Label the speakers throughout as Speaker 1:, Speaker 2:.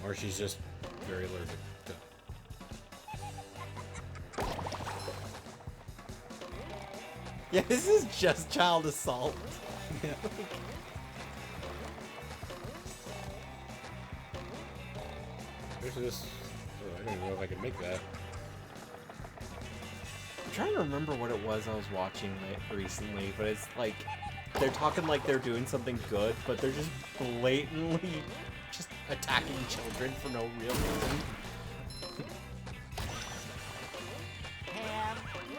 Speaker 1: Or she's just very allergic to...
Speaker 2: Yeah, this is just child assault.
Speaker 1: Yeah. There's this... Oh, I don't even know if I can make that.
Speaker 2: I'm trying to remember what it was I was watching recently, but it's like they're talking like they're doing something good, but they're just blatantly just attacking children for no real reason.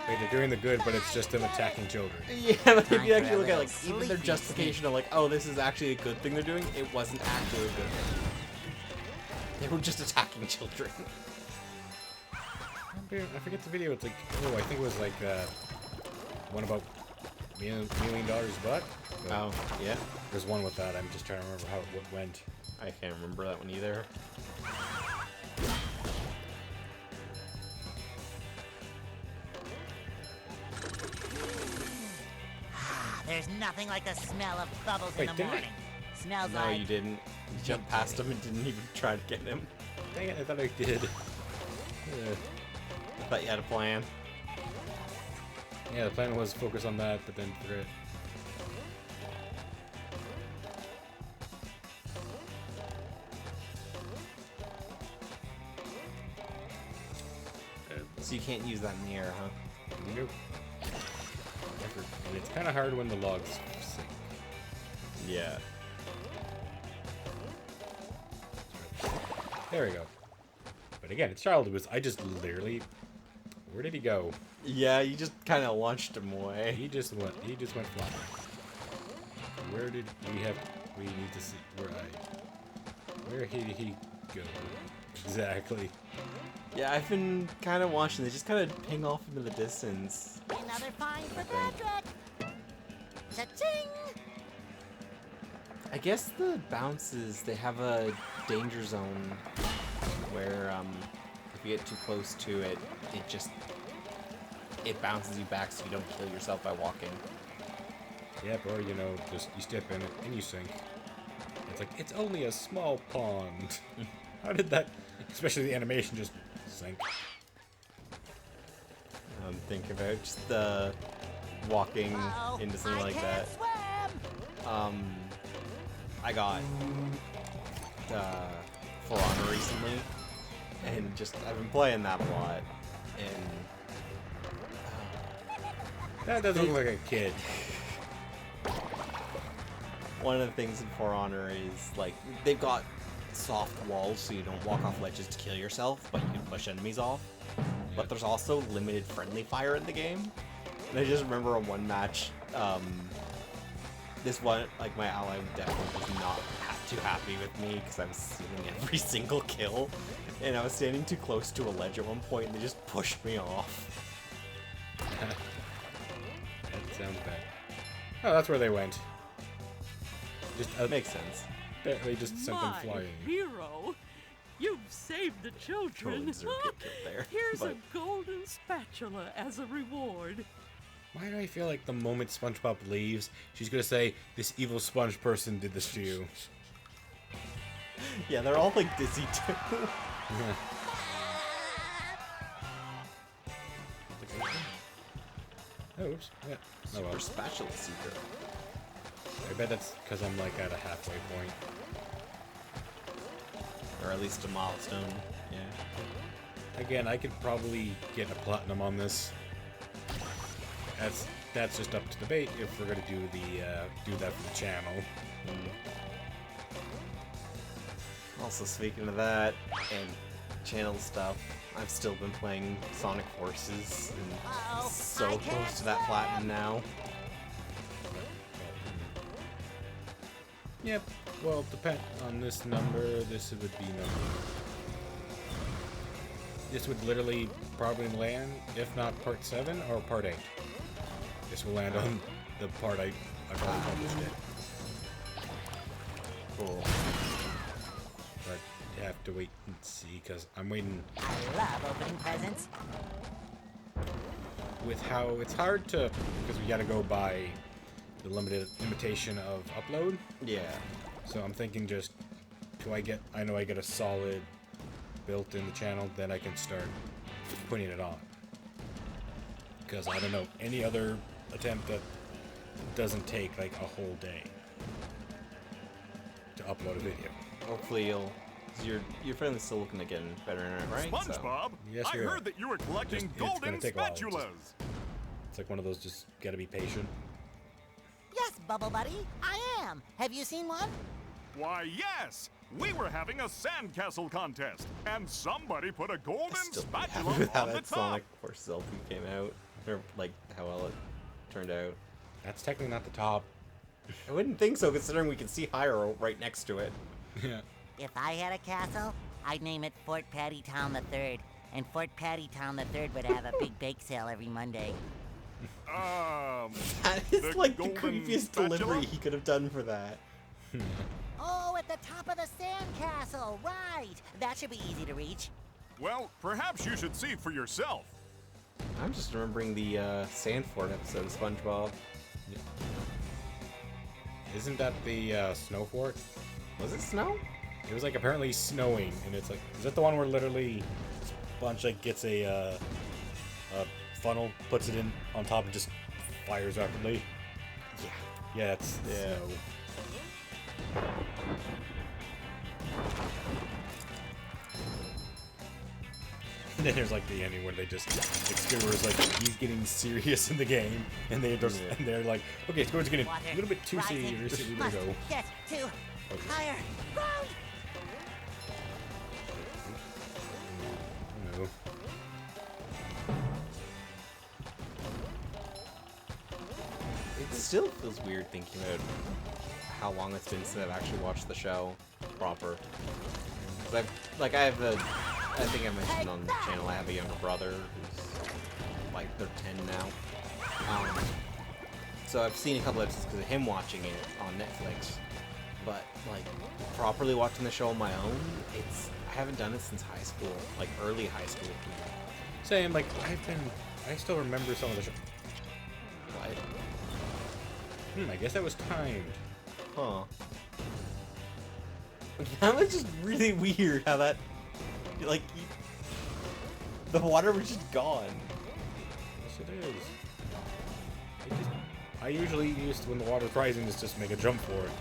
Speaker 1: Wait, they're doing the good, but it's just them attacking children.
Speaker 2: Yeah, but if you actually look at like even their justification of like, oh, this is actually a good thing they're doing, it wasn't actually a good thing. They were just attacking children.
Speaker 1: I forget the video. It's like, oh, I think it was like one about $1 million butt. But
Speaker 2: Oh, yeah.
Speaker 1: there's one with that. I'm just trying to remember how it went.
Speaker 2: I can't remember that one either.
Speaker 3: There's nothing like the smell of bubbles
Speaker 1: Wait,
Speaker 3: in the
Speaker 1: didn't I?
Speaker 3: morning. Smells
Speaker 2: No,
Speaker 3: like...
Speaker 2: you didn't. You jumped past him and didn't even try to get him.
Speaker 1: Dang it, I thought I did.
Speaker 2: I thought you had a plan.
Speaker 1: Yeah, the plan was focus on that, but then forget.
Speaker 2: So you can't use that in the air, huh?
Speaker 1: Nope. And it's kind of hard when the logs sink.
Speaker 2: Yeah.
Speaker 1: There we go. But again, it's child abuse. I just literally... Where did he go?
Speaker 2: Yeah, you just kind of launched him away.
Speaker 1: He just went flying. Where did we have... We need to see... Where did he go? Exactly.
Speaker 2: Yeah, I've been kind of watching. They just kind of ping off into the distance.
Speaker 3: Another find for Patrick! Cha-ching!
Speaker 2: I guess the bounces, they have a danger zone where if you get too close to it, it bounces you back so you don't kill yourself by walking.
Speaker 1: Yep, or you know, just you step in it and you sink. It's like, it's only a small pond. How did that, especially the animation, just sink?
Speaker 2: Think about just walking
Speaker 3: Uh-oh,
Speaker 2: into something
Speaker 3: I
Speaker 2: like
Speaker 3: can't
Speaker 2: that.
Speaker 3: swim!
Speaker 2: I got For Honor recently, and I've been playing that a lot, and
Speaker 1: That doesn't look like a kid.
Speaker 2: one of the things in For Honor is like they've got soft walls so you don't walk off ledges to kill yourself, but you can push enemies off. But there's also limited friendly fire in the game. And I just remember on one match, this one, like my ally definitely was not too happy with me because I was stealing every single kill. And I was standing too close to a ledge at one point and they just pushed me off.
Speaker 1: That sounds bad. Oh, that's where they went. Just
Speaker 2: Makes sense.
Speaker 1: They just sent them
Speaker 4: My
Speaker 1: flying.
Speaker 4: hero, you've saved the children.
Speaker 2: Totally deserved to get killed there.
Speaker 4: Here's
Speaker 2: but
Speaker 4: a golden spatula as a reward.
Speaker 1: Why do I feel like the moment SpongeBob leaves, she's gonna say, "This evil sponge person did this to you"?
Speaker 2: yeah, they're all like dizzy too.
Speaker 1: Oh, oops. Yeah. Oh
Speaker 2: Super
Speaker 1: well.
Speaker 2: spatula seeker.
Speaker 1: I bet that's because I'm like at a halfway point.
Speaker 2: Or at least a milestone. Yeah.
Speaker 1: Again, I could probably get a platinum on this. That's just up to debate if we're gonna do that for the channel.
Speaker 2: Also, speaking of that and channel stuff, I've still been playing Sonic Forces and
Speaker 3: Uh-oh,
Speaker 2: so
Speaker 3: I can't
Speaker 2: close to that platinum now.
Speaker 1: Yep. Well, depend on this number. This would be number. This would literally probably land, if not part 7 or part 8. This will land on the part I've already published it.
Speaker 2: Cool.
Speaker 1: But you have to wait and see, because I'm waiting
Speaker 3: I love opening presents.
Speaker 1: with how it's hard to, because we gotta go by the limitation of upload.
Speaker 2: Yeah.
Speaker 1: So I'm thinking just so I know I get a solid built in the channel, then I can start putting it on. Because I don't know any other attempt that doesn't take like a whole day to upload a video.
Speaker 2: Hopefully you'll... 'cause your friend is still looking to get better internet, right?
Speaker 5: SpongeBob,
Speaker 1: Yes,
Speaker 5: I
Speaker 1: we are.
Speaker 5: heard that you were collecting
Speaker 1: It's gonna
Speaker 5: golden
Speaker 1: take a while.
Speaker 5: spatulas.
Speaker 1: It's like one of those just gotta be patient.
Speaker 3: Yes, Bubble Buddy, I am. Have you seen one?
Speaker 5: Why, yes! We were having a sandcastle contest, and somebody put a golden
Speaker 2: Still
Speaker 5: spatula
Speaker 2: happy with how
Speaker 5: on the
Speaker 2: that
Speaker 5: top.
Speaker 2: Sonic Force selfie came out. Or, like, how well it turned out.
Speaker 1: That's technically not the top.
Speaker 2: I wouldn't think so, considering we can see Hyro right next to it.
Speaker 1: Yeah.
Speaker 3: If I had a castle, I'd name it Fort Patty Town III. And Fort Patty Town III would have a big bake sale every Monday.
Speaker 2: That is
Speaker 5: The
Speaker 2: like the
Speaker 5: golden
Speaker 2: creepiest
Speaker 5: spatula?
Speaker 2: delivery he could have done for that.
Speaker 3: Oh, at the top of the sandcastle, right. That should be easy to reach.
Speaker 5: Well, perhaps you should see for yourself.
Speaker 2: I'm just remembering the Sandford episode of SpongeBob.
Speaker 1: Isn't that the snow fort?
Speaker 2: Was it snow?
Speaker 1: It was like apparently snowing, and it's like, is that the one where literally Sponge like gets a funnel, puts it in on top, and just fires rapidly?
Speaker 2: Yeah.
Speaker 1: Yeah, it's
Speaker 2: Yeah.
Speaker 1: snow. And then there's like the ending where they just Squidward's like he's getting serious in the game, and they just and they're like, okay, Squidward's getting
Speaker 3: Water
Speaker 1: a little bit too
Speaker 3: rising.
Speaker 1: serious. We
Speaker 3: Must
Speaker 1: better go.
Speaker 3: get to
Speaker 1: Okay.
Speaker 3: higher ground.
Speaker 1: No.
Speaker 2: It still feels weird thinking about how long it's been since I've actually watched the show proper. 'Cause I think I mentioned on the channel I have a younger brother who's like they're 10 now. So I've seen a couple episodes because of him watching it on Netflix. But like properly watching the show on my own, I haven't done it since high school, like early high school.
Speaker 1: Same, like I still remember some of the show.
Speaker 2: What?
Speaker 1: I guess that was timed.
Speaker 2: Huh. That was just really weird how that, like, the water was just gone.
Speaker 1: Yes, it is. I usually used to, when the water's rising, just make a jump for it.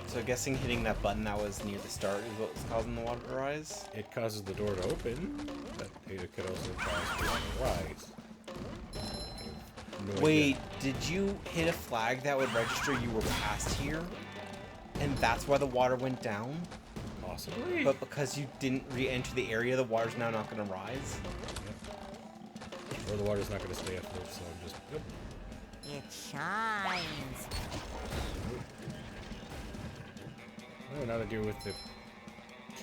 Speaker 2: So guessing hitting that button that was near the start is what was causing the water to rise?
Speaker 1: It causes the door to open, but it could also cause the water to rise. No
Speaker 2: Wait,
Speaker 1: idea.
Speaker 2: did you hit a flag that would register you were past here? And that's why the water went down?
Speaker 1: Possibly.
Speaker 2: But because you didn't re-enter the area, the water's now not going to rise?
Speaker 1: Or the water's not going to stay afloat, so I'm just... Yep.
Speaker 3: It shines.
Speaker 1: Oh, now to deal with the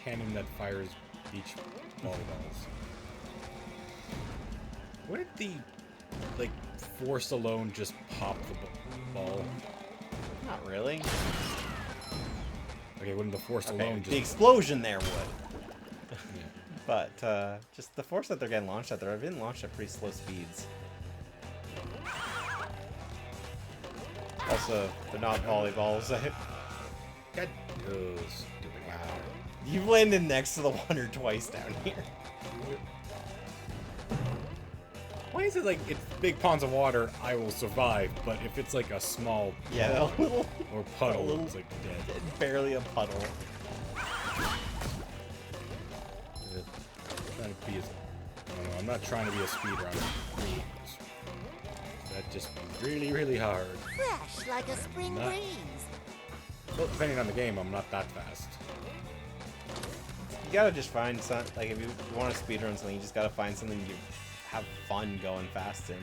Speaker 1: cannon that fires beach volleyballs. What did the, like, force alone just pop the ball?
Speaker 2: Not really.
Speaker 1: Okay, wouldn't the force
Speaker 2: Okay,
Speaker 1: alone
Speaker 2: the
Speaker 1: just...
Speaker 2: explosion there would.
Speaker 1: Yeah.
Speaker 2: But just the force that they're getting launched at, they're being launched at pretty slow speeds. Also, they're not volleyballs.
Speaker 1: God, oh, stupid. Wow.
Speaker 2: You've landed next to the water twice down here.
Speaker 1: Why is it like it's big ponds of water, I will survive, but if it's like a small
Speaker 2: Yeah, a little,
Speaker 1: or puddle,
Speaker 2: a little-
Speaker 1: it's like dead.
Speaker 2: barely a puddle.
Speaker 1: Trying to be as, I don't know, I'm not trying to be a speedrunner. That'd just be really, really hard.
Speaker 3: Fresh like a spring
Speaker 1: Not-
Speaker 3: breeze.
Speaker 1: Well, depending on the game, I'm not that fast.
Speaker 2: You gotta just find some, like if you want to speedrun something, you just gotta find something you have fun going fast in.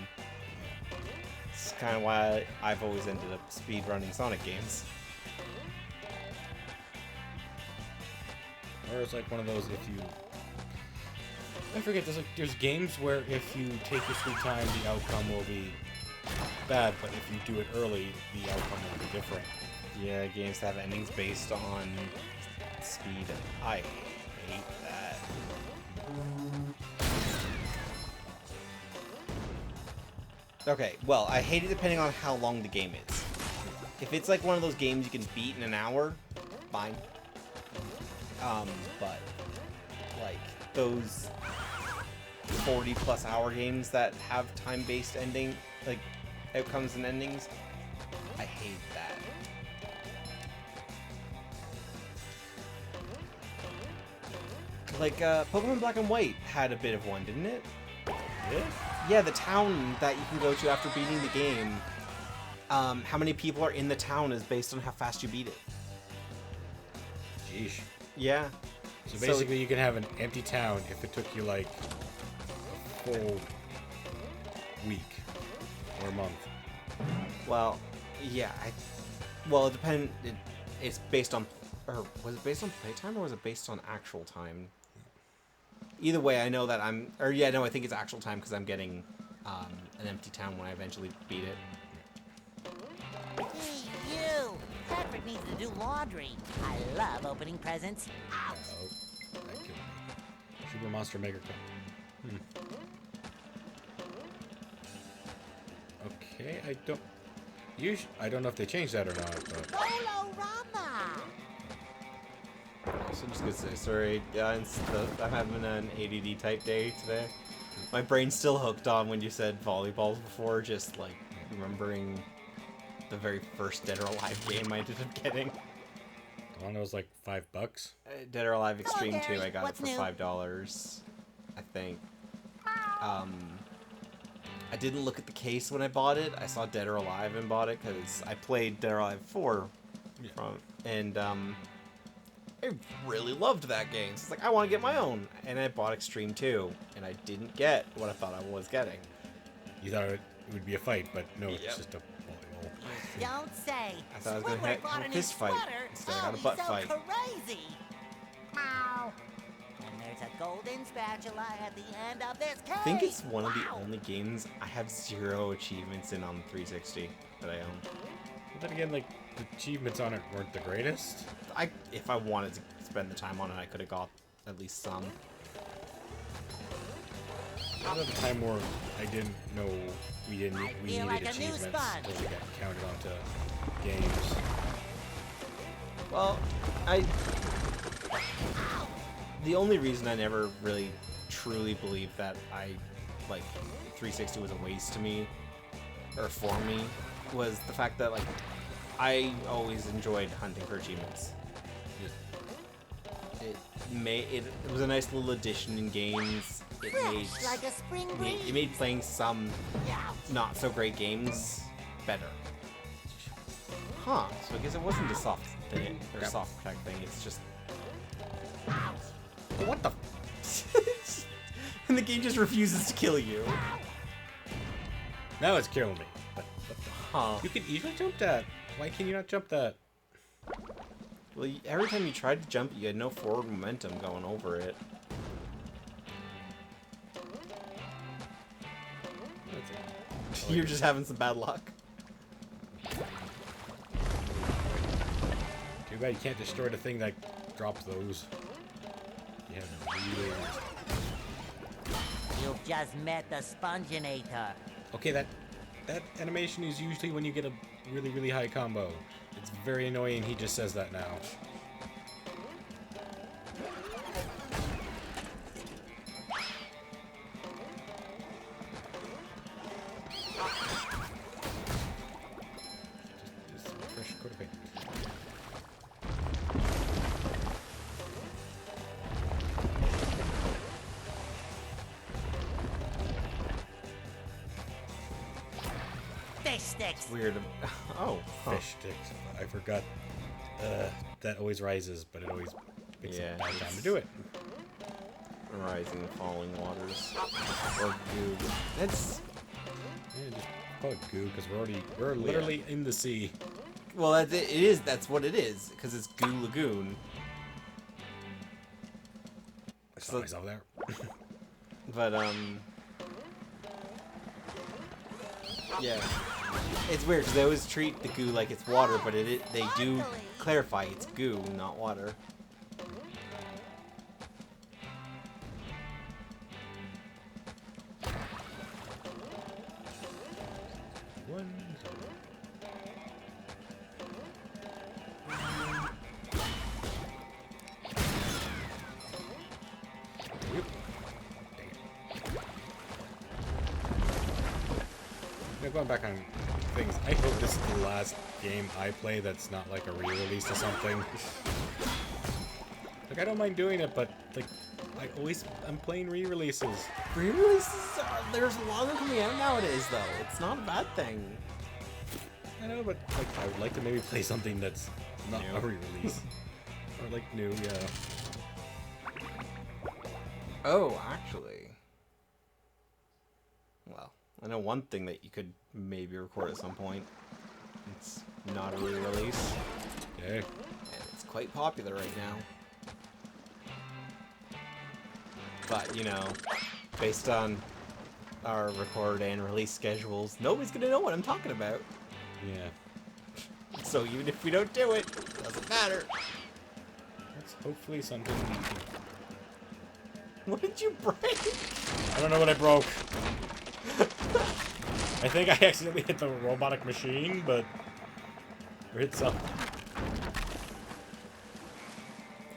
Speaker 2: It's kind of why I've always ended up speedrunning Sonic games.
Speaker 1: Or it's like one of those if you... I forget, there's games where if you take your sweet time, the outcome will be bad, but if you do it early, the outcome will be different.
Speaker 2: Yeah, games have endings based on speed. I hate that. Okay, well, I hate it depending on how long the game is. If it's like one of those games you can beat in an hour, fine. But like those 40+ hour games that have time-based ending, like outcomes and endings, I hate that. Like Pokemon Black and White had a bit of one, didn't it? Yeah, the town that you can go to after beating the game. How many people are in the town is based on how fast you beat it.
Speaker 1: Jeez.
Speaker 2: Yeah.
Speaker 1: So basically, you can have an empty town if it took you like a full week or a month.
Speaker 2: Well, yeah. Well, it depends. It's based on, or was it based on playtime or was it based on actual time? Either way, I know that I think it's actual time because I'm getting an empty town when I eventually beat it.
Speaker 3: Hey, you! Patrick needs to do laundry. I love opening presents. Ouch!
Speaker 1: Oh, that killed me. Super Monster Maker Cup. Okay, I don't know if they changed that or not, but
Speaker 3: Colorama!
Speaker 2: So I'm just gonna say sorry. I'm having an ADD type day today. My brain's still hooked on when you said volleyballs before, just like remembering the very first Dead or Alive game I ended up getting.
Speaker 1: the one that was like $5.
Speaker 2: Dead or Alive Extreme
Speaker 3: Gary,
Speaker 2: 2, I got it
Speaker 3: what's
Speaker 2: for
Speaker 3: new?
Speaker 2: $5, I think. I didn't look at the case when I bought it. I saw Dead or Alive and bought it because I played Dead or Alive 4 and I really loved that game. So it's like, I want to get my own. And I bought Extreme 2, and I didn't get what I thought I was getting.
Speaker 1: You thought it would be a fight, but no,
Speaker 2: Yep.
Speaker 1: it's just a volleyball.
Speaker 3: Don't say.
Speaker 2: I thought I was gonna
Speaker 3: Squidward
Speaker 2: have
Speaker 3: bought
Speaker 2: a
Speaker 3: a new
Speaker 2: fist fight.
Speaker 3: sweater.
Speaker 2: Instead I got a
Speaker 3: he's
Speaker 2: butt
Speaker 3: so
Speaker 2: fight.
Speaker 3: crazy. Meow. And there's a golden spatula at the end of this case.
Speaker 2: I think it's one of the
Speaker 3: Wow.
Speaker 2: only games I have 0 achievements in on the 360 that I own.
Speaker 1: But then again, like, the achievements on it weren't the greatest.
Speaker 2: If I wanted to spend the time on it, I could have got at least some.
Speaker 1: At the time where I didn't know we
Speaker 3: I
Speaker 1: needed
Speaker 3: feel like a new
Speaker 1: achievements,
Speaker 3: sponge.
Speaker 1: because they got counted onto games.
Speaker 2: Well, the only reason I never really truly believed that 360 was a waste to me, or for me, was the fact that I always enjoyed hunting for achievements. It was a nice little addition in games. It made
Speaker 3: Fresh like a spring breeze.
Speaker 2: it made playing some
Speaker 3: Ouch.
Speaker 2: not so great games better. Huh? So I guess it wasn't the soft thing or
Speaker 1: Yep.
Speaker 2: soft protect thing. It's just
Speaker 1: What the?
Speaker 2: and the game just refuses to kill you.
Speaker 1: Now it's killing me. But
Speaker 2: Huh?
Speaker 1: you can easily jump that. Why can you not jump that?
Speaker 2: Well, every time you tried to jump, you had no forward momentum going over it. You're just having some bad luck.
Speaker 1: Too bad you can't destroy the thing that drops those. Yeah, really.
Speaker 3: You've just met the Sponginator.
Speaker 1: Okay, that animation is usually when you get a really, really high combo. It's very annoying he just says that now. Just a fresh coat of paint.
Speaker 3: Fish sticks.
Speaker 2: Weird. Oh. Huh.
Speaker 1: Fish sticks. I forgot. That always rises, but it always picks
Speaker 2: Yeah,
Speaker 1: a bad time
Speaker 2: it's-
Speaker 1: to do it.
Speaker 2: Rising and falling waters. Or goo. That's
Speaker 1: Yeah, just call it goo because we're literally in the sea.
Speaker 2: well. That's it. It is. That's what it is. Because it's Goo Lagoon.
Speaker 1: I saw
Speaker 2: So-
Speaker 1: myself there.
Speaker 2: But yeah, it's weird because they always treat the goo like it's water, but they do clarify it's goo, not water.
Speaker 1: One. going back on things, I hope this is the last game I play that's not like a re-release or something. Like, I don't mind doing it, but like, I'm playing re-releases.
Speaker 2: Re-releases, there's a lot of them coming out nowadays, though. It's not a bad thing.
Speaker 1: I know, but like, I would like to maybe play something that's not
Speaker 2: New.
Speaker 1: a re-release. Or like new, yeah.
Speaker 2: Oh, actually. Well, I know one thing that you could maybe record at some point. It's not a re-release.
Speaker 1: Okay.
Speaker 2: And it's quite popular right now. But, you know, based on our record and release schedules, nobody's gonna know what I'm talking about.
Speaker 1: Yeah.
Speaker 2: So even if we don't do it, doesn't matter.
Speaker 1: That's hopefully something.
Speaker 2: What did you break?
Speaker 1: I don't know what I broke. I think I accidentally hit the robotic machine, but... Or hit something.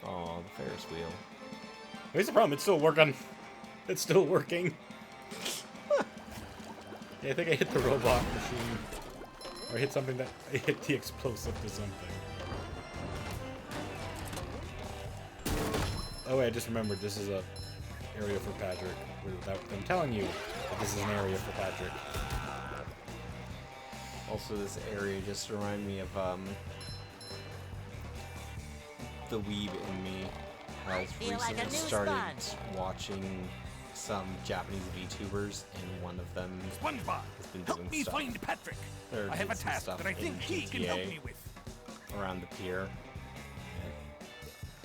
Speaker 2: Oh, the Ferris wheel.
Speaker 1: What's the problem? It's still working. It's still working. Yeah, I think I hit the robot machine. Or I hit something that... I hit the explosive to something. Oh wait, I just remembered this is a area for Patrick. Without them telling you that this is an area for Patrick.
Speaker 2: Also, this area just reminded me of, the weeb in me has
Speaker 3: feel like a
Speaker 2: recently
Speaker 3: new
Speaker 2: started
Speaker 3: sponge.
Speaker 2: watching some Japanese VTubers, and one of them
Speaker 5: SpongeBob,
Speaker 2: has been
Speaker 5: help
Speaker 2: doing
Speaker 5: me
Speaker 2: stuff.
Speaker 5: find Patrick.
Speaker 2: Or
Speaker 5: I have a
Speaker 2: did some
Speaker 5: task
Speaker 2: stuff
Speaker 5: that I think
Speaker 2: in
Speaker 5: he can help
Speaker 2: GTA
Speaker 5: me with.
Speaker 2: around the pier.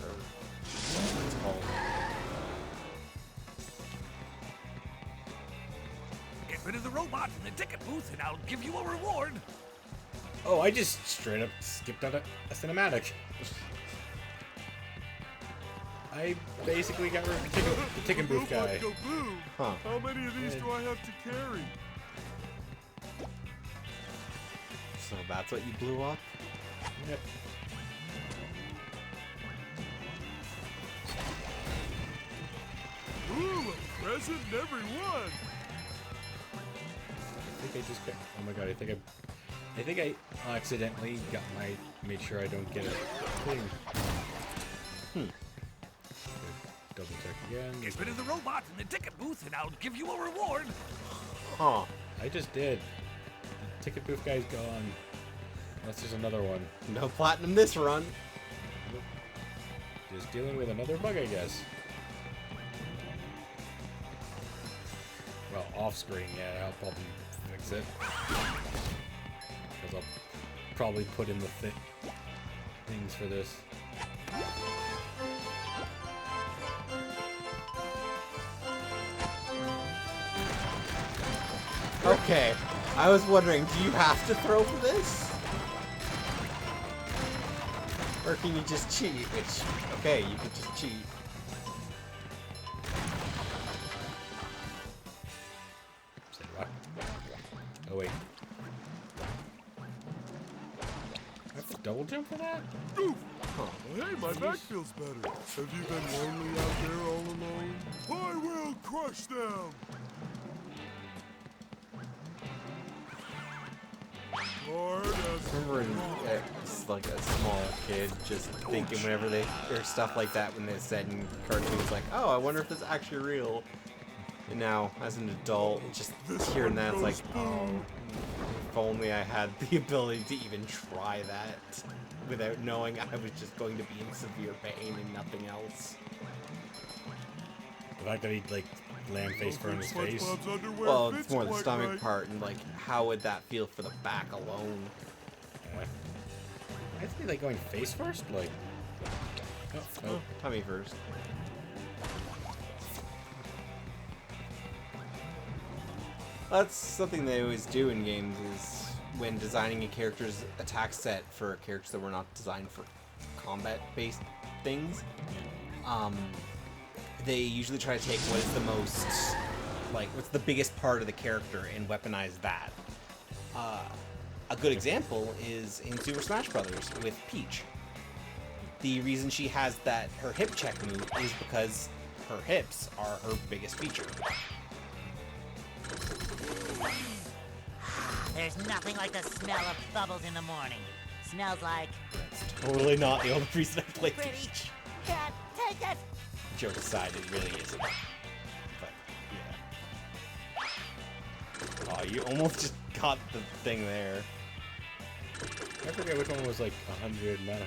Speaker 2: Or what it's called.
Speaker 5: Get rid of the robot in the ticket booth and I'll give you a reward.
Speaker 1: Oh, I just straight up skipped out a cinematic. I basically got rid of the ticket booth guy.
Speaker 5: Go blue.
Speaker 2: Huh.
Speaker 5: How many of these do I have to carry?
Speaker 2: So that's what you blew up?
Speaker 1: Yep.
Speaker 5: Ooh, a present in every one.
Speaker 1: I think I just got. Oh my god! I think I accidentally made sure I don't get a thing. Double check again.
Speaker 5: Get rid of the robot in the ticket booth and I'll give you a reward.
Speaker 2: Huh.
Speaker 1: I just did. The ticket booth guy's gone. Unless there's another one.
Speaker 2: No platinum this run.
Speaker 1: Just dealing with another bug, I guess. Well, off screen, yeah, I'll probably fix it. Because I'll probably put in the things for this.
Speaker 2: Okay. I was wondering, do you have to throw for this? Or can you just cheat? Which, okay, you can just cheat.
Speaker 1: Say rock. Oh wait. I have to double jump for that?
Speaker 5: Oof.
Speaker 2: Huh.
Speaker 5: Hey, my back feels better. Have you been lonely out there all alone? I will crush them. Hard as
Speaker 2: Remember it's like a small kid just thinking whenever they or stuff like that when they said in cartoons like, oh, I wonder if this is actually real. And now as an adult, just hearing that, it's like, oh, if only I had the ability to even try that without knowing I was just going to be in severe pain and nothing else.
Speaker 1: The fact that he'd like land face first in his face.
Speaker 5: SpongeBob's underwear
Speaker 2: Well,
Speaker 5: fits
Speaker 2: it's more the
Speaker 5: quite
Speaker 2: stomach
Speaker 5: right.
Speaker 2: part and like how would that feel for the back alone?
Speaker 1: I think like going face first, like. Oh.
Speaker 2: Tummy first. That's something they always do in games is when designing a character's attack set for characters that were not designed for combat-based things. They usually try to take what is the most, like, what's the biggest part of the character and weaponize that. A good example is in Super Smash Brothers with Peach. The reason she has that her hip check move is because her hips are her biggest feature.
Speaker 3: There's nothing like the smell of bubbles in the morning. Smells like
Speaker 2: That's totally not the only reason I played
Speaker 3: pretty.
Speaker 2: this.
Speaker 3: Can't take it.
Speaker 2: Joke aside, it really isn't. But, yeah. Oh, you almost just got the thing there.
Speaker 1: I forget which one was like 100, not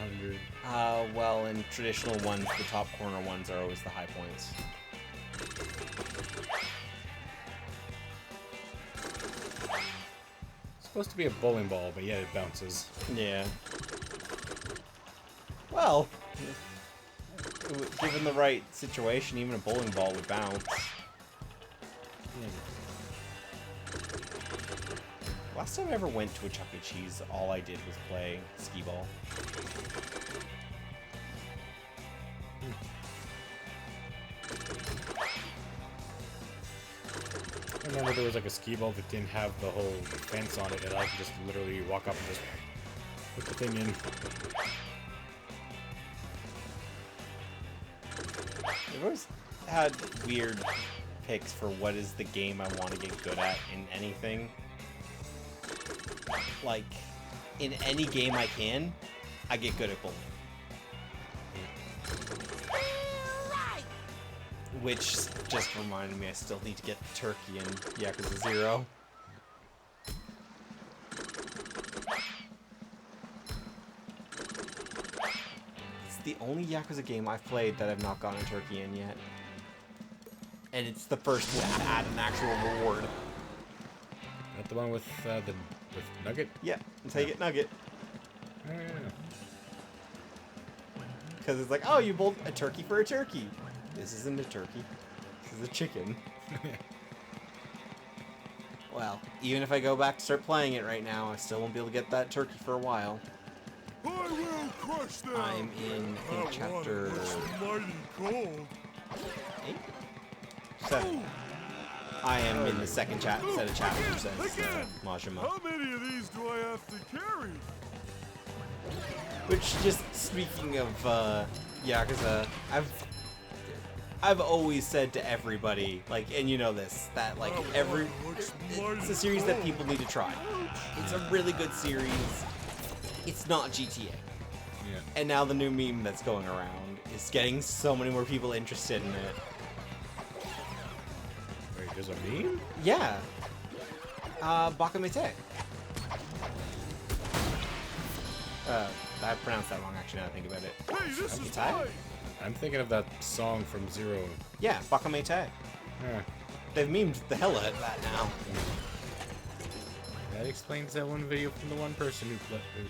Speaker 1: 100.
Speaker 2: Well, in traditional ones, the top corner ones are always the high points.
Speaker 1: It's supposed to be a bowling ball, but yeah, it bounces.
Speaker 2: Yeah. Well, given the right situation, even a bowling ball would bounce. Last time I ever went to a Chuck E. Cheese, all I did was play skee ball.
Speaker 1: I remember there was like a skee ball that didn't have the whole fence on it, and I could just literally walk up and just put the thing in.
Speaker 2: I've always had weird picks for what is the game I want to get good at in anything. Like, in any game I can, I get good at bowling.
Speaker 3: Right.
Speaker 2: Which just reminded me I still need to get Turkey in Yakuza 0. It's the only Yakuza game I've played that I've not gotten Turkey in yet. And it's the first one to add an actual reward.
Speaker 1: That the one with Nugget?
Speaker 2: Yeah, until you get Nugget.
Speaker 1: Oh, yeah.
Speaker 2: Because it's like, oh, you bowled a turkey for a turkey. This isn't a turkey. This is a chicken. Well, even if I go back to start playing it right now, I still won't be able to get that turkey for a while.
Speaker 5: I will crush them.
Speaker 2: I'm in, I think,
Speaker 5: That
Speaker 2: chapter
Speaker 5: water looks mighty cold.
Speaker 2: 7. I am in the second set of chapters as Majima.
Speaker 5: How many of these do I have to carry?
Speaker 2: Which, just speaking of Yakuza, I've always said to everybody, like, and you know this, that like it's a series that people need to try. It's a really good series. It's not GTA.
Speaker 1: Yeah.
Speaker 2: And now the new meme that's going around is getting so many more people interested in it.
Speaker 1: Wait, there's a meme?
Speaker 2: Yeah. Bakamete. I pronounced that wrong, actually, now I think about it.
Speaker 5: Hey, this is
Speaker 2: Bakamete?
Speaker 5: mine.
Speaker 1: I'm thinking of that song from Zero.
Speaker 2: Yeah, Bakamete.
Speaker 1: Yeah.
Speaker 2: They've memed the hell out of that now.
Speaker 1: That explains that one video from the one person who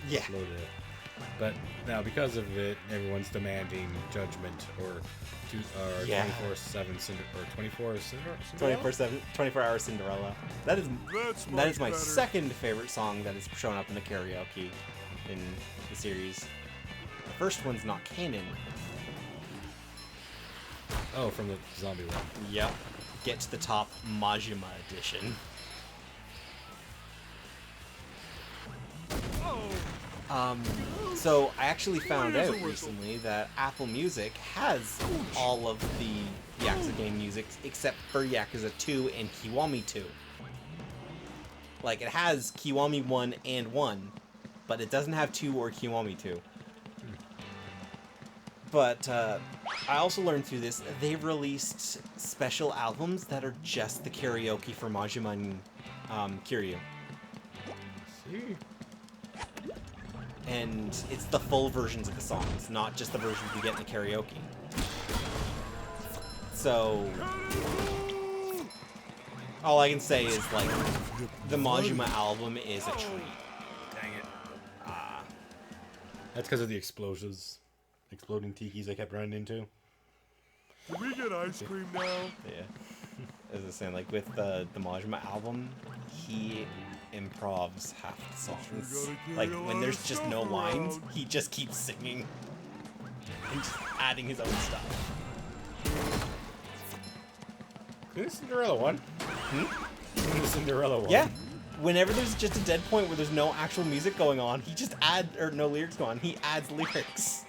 Speaker 2: Yeah.
Speaker 1: uploaded it. But now, because of it, everyone's demanding judgment or
Speaker 2: Yeah.
Speaker 1: 24/7 or 24 Cinderella?
Speaker 2: 24/7, 24-hour Cinderella. That is
Speaker 5: That's
Speaker 2: that
Speaker 5: much
Speaker 2: is my
Speaker 5: better.
Speaker 2: second favorite song that has shown up in the karaoke in the series. The first one's not canon.
Speaker 1: Oh, from the zombie one.
Speaker 2: Yep. Get to the top, Majima edition. So I actually found out recently that Apple Music has all of the Yakuza game music except for Yakuza 2 and Kiwami 2. Like, it has Kiwami 1 and 1, but it doesn't have 2 or Kiwami 2. But I also learned through this, they've released special albums that are just the karaoke for Majima and Kiryu.
Speaker 1: See?
Speaker 2: And it's the full versions of the songs, not just the versions you get in the karaoke. So, all I can say is, like, the Majima album is a treat.
Speaker 1: Dang it. That's because of the explosions. Exploding tikis I kept running into.
Speaker 5: Can we get ice cream now?
Speaker 2: Yeah. As I was saying, like, with the Majima album, he improvs half the songs. Like, when there's just no lines, he just keeps singing. And just adding his own stuff.
Speaker 1: The Cinderella one. The Cinderella one.
Speaker 2: Yeah. Whenever there's just a dead point where there's no actual music going on, he just or no lyrics going on, he adds lyrics.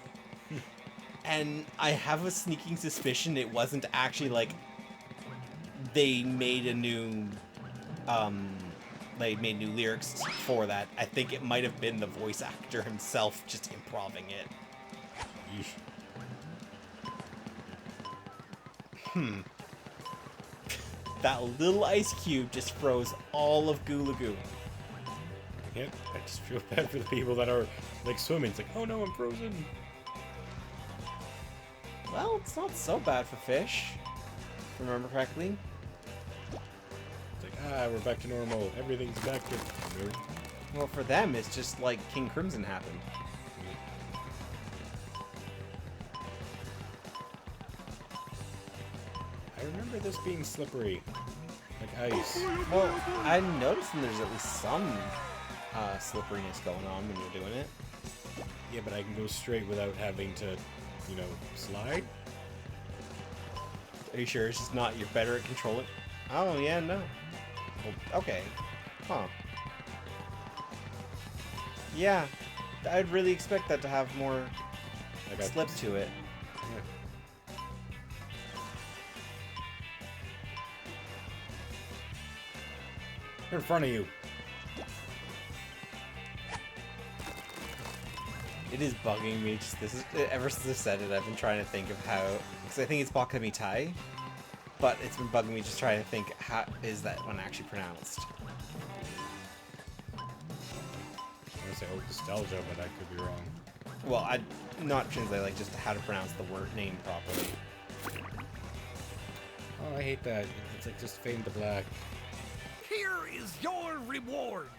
Speaker 2: And I have a sneaking suspicion it wasn't actually, like, they made a new, they made new lyrics for that. I think it might have been the voice actor himself just improving it.
Speaker 1: Yeesh.
Speaker 2: That little ice cube just froze all of Goo Lagoon.
Speaker 1: I just feel bad for the people that are like swimming. It's like, oh no, I'm frozen.
Speaker 2: Well, it's not so bad for fish. If I remember correctly.
Speaker 1: It's like, we're back to normal. Everything's back to normal.
Speaker 2: Well, for them, it's just like King Crimson happened.
Speaker 1: I remember this being slippery, like ice.
Speaker 2: Well, I'm noticing there's at least some slipperiness going on when you're doing it.
Speaker 1: Yeah, but I can go straight without having to, you know, slide.
Speaker 2: Are you sure it's just not you're better at controlling? Oh, yeah, no. Well, okay. Huh. Yeah. I'd really expect that to have more slip to it.
Speaker 1: Yeah. In front of you.
Speaker 2: It is bugging me. Just this is ever since I said it, I've been trying to think of how, because I think it's Bakamitai, but it's been bugging me just trying to think how is that one actually pronounced.
Speaker 1: I'm gonna say old nostalgia, but I could be wrong.
Speaker 2: Well, I not translate like just how to pronounce the word name properly.
Speaker 1: Oh, I hate that. It's like just fade into black.
Speaker 6: Here is your reward.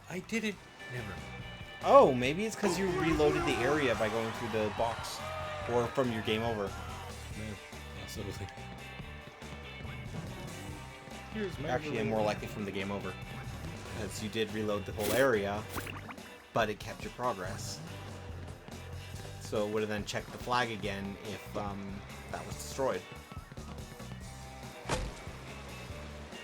Speaker 1: I did it. Never.
Speaker 2: Oh, maybe it's because you reloaded the area by going through the box, or from your game over.
Speaker 1: No, possibly. Here's my
Speaker 2: Actually, I'm more likely from the game over, because you did reload the whole area, but it kept your progress. So it would have then checked the flag again if that was destroyed.